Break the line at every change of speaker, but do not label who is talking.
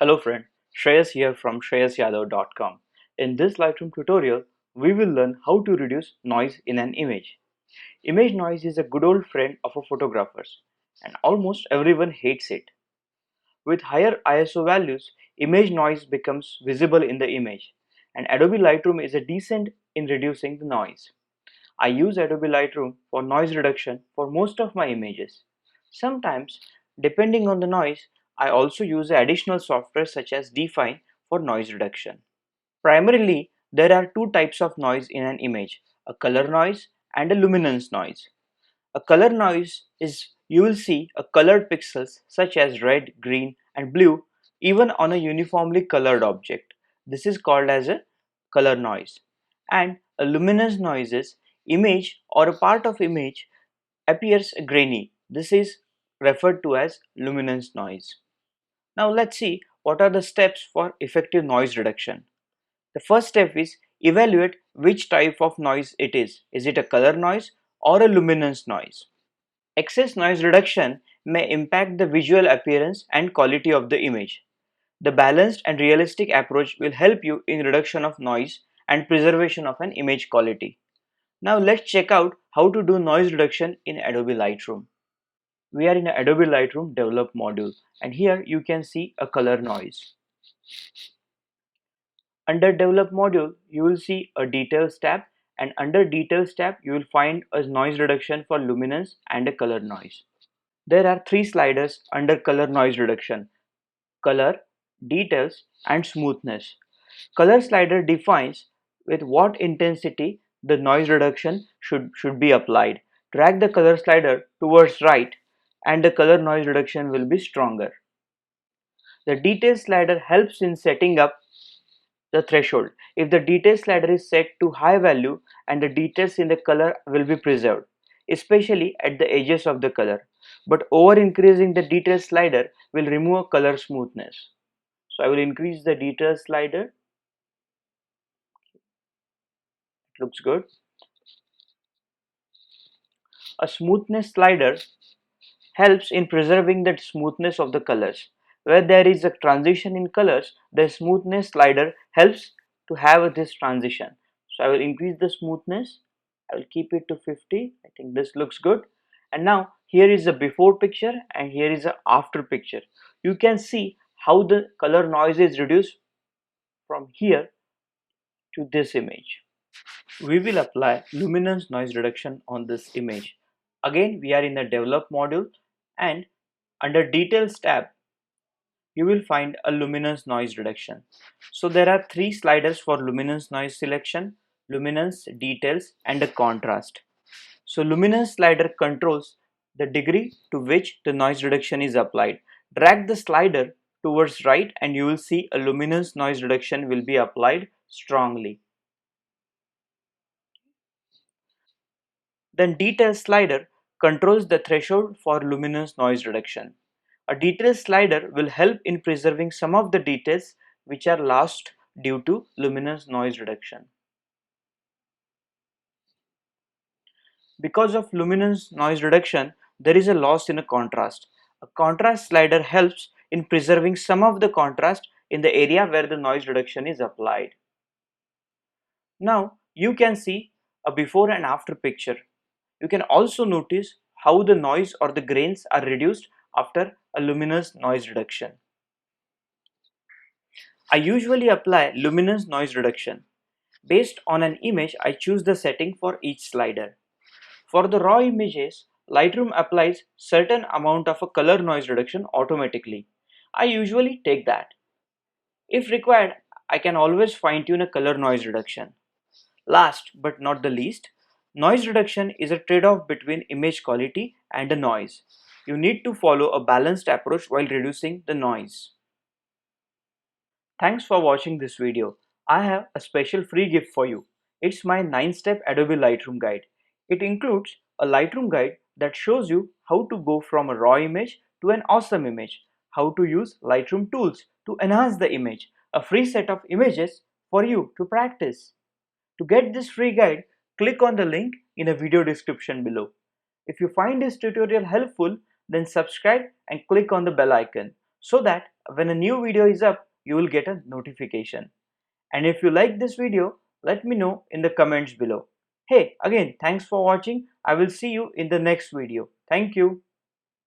Hello friend, Shreyas here from shreyasyadav.com. In this Lightroom tutorial, we will learn how to reduce noise in an image. Image noise is a good old friend of a photographer's, and almost everyone hates it. With higher ISO values, image noise becomes visible in the image, and Adobe Lightroom is a decent in reducing the noise. I use Adobe Lightroom for noise reduction for most of my images. Sometimes, depending on the noise, I also use additional software such as Define for noise reduction. Primarily, there are two types of noise in an image, a color noise and a luminance noise. A color noise is you will see a colored pixels such as red, green and blue even on a uniformly colored object. This is called as a color noise. And a luminous noise is image or a part of image appears grainy. This is referred to as luminance noise. Now let's see what are the steps for effective noise reduction. The first step is evaluate which type of noise it is. Is it a color noise or a luminance noise? Excess noise reduction may impact the visual appearance and quality of the image. The balanced and realistic approach will help you in reduction of noise and preservation of an image quality. Now let's check out how to do noise reduction in Adobe Lightroom. We are in Adobe Lightroom Develop module, and here you can see a color noise. Under Develop module, you will see a Details tab, and under Details tab, you will find a noise reduction for luminance and a color noise. There are three sliders under color noise reduction: color, details and smoothness. Color slider defines with what intensity the noise reduction should be applied. Drag the color slider towards right and the color noise reduction will be stronger. The detail slider helps in setting up the threshold. If the detail slider is set to high value and the details in the color will be preserved, especially at the edges of the color. But over increasing the detail slider will remove color smoothness. So I will increase the detail slider. It looks good. A smoothness slider helps in preserving the smoothness of the colors. Where there is a transition in colors, the smoothness slider helps to have this transition. So I will increase the smoothness. I will keep it to 50. I think this looks good. And now here is the before picture and here is the after picture. You can see how the color noise is reduced from here to this image. We will apply luminance noise reduction on this image. Again, we are in the develop module, and under details tab you will find a luminance noise reduction. So there are three sliders for luminance noise selection: luminance, details and a contrast. So luminance slider controls the degree to which the noise reduction is applied. Drag the slider towards right and you will see a luminance noise reduction will be applied strongly. Then detail slider controls the threshold for luminance noise reduction. A detail slider will help in preserving some of the details which are lost due to luminance noise reduction. Because of luminance noise reduction, there is a loss in a contrast. A contrast slider helps in preserving some of the contrast in the area where the noise reduction is applied. Now you can see a before and after picture. You can also notice how the noise or the grains are reduced after a luminous noise reduction. I usually apply luminous noise reduction. Based on an image, I choose the setting for each slider. For the raw images, Lightroom applies certain amount of a color noise reduction automatically. I usually take that. If required, I can always fine-tune a color noise reduction. Last but not the least, noise reduction is a trade-off between image quality and the noise. You need to follow a balanced approach while reducing the noise. Thanks for watching this video. I have a special free gift for you. It's my 9-step Adobe Lightroom guide. It includes a Lightroom guide that shows you how to go from a raw image to an awesome image, how to use Lightroom tools to enhance the image, a free set of images for you to practice. To get this free guide, click on the link in a video description below. If you find this tutorial helpful, then subscribe and click on the bell icon so that when a new video is up, you will get a notification. And if you like this video, let me know in the comments below. Hey, again, thanks for watching. I will see you in the next video. Thank you.